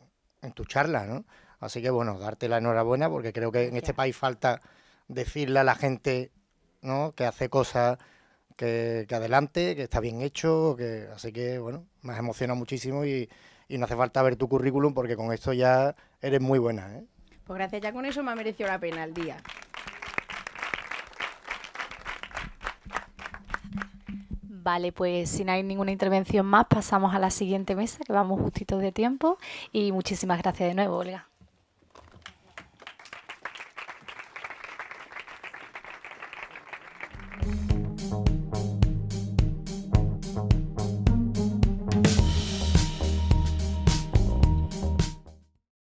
tu charla, ¿no? Así que, bueno, darte la enhorabuena, porque creo que en este país falta decirle a la gente, ¿no?, que hace cosas que adelante, que está bien hecho, así que, bueno, me has emocionado muchísimo y no hace falta ver tu currículum porque con esto ya eres muy buena, ¿eh? Pues gracias, ya con eso me ha merecido la pena el día. Vale, pues si no hay ninguna intervención más, pasamos a la siguiente mesa, que vamos justitos de tiempo, y muchísimas gracias de nuevo, Olga.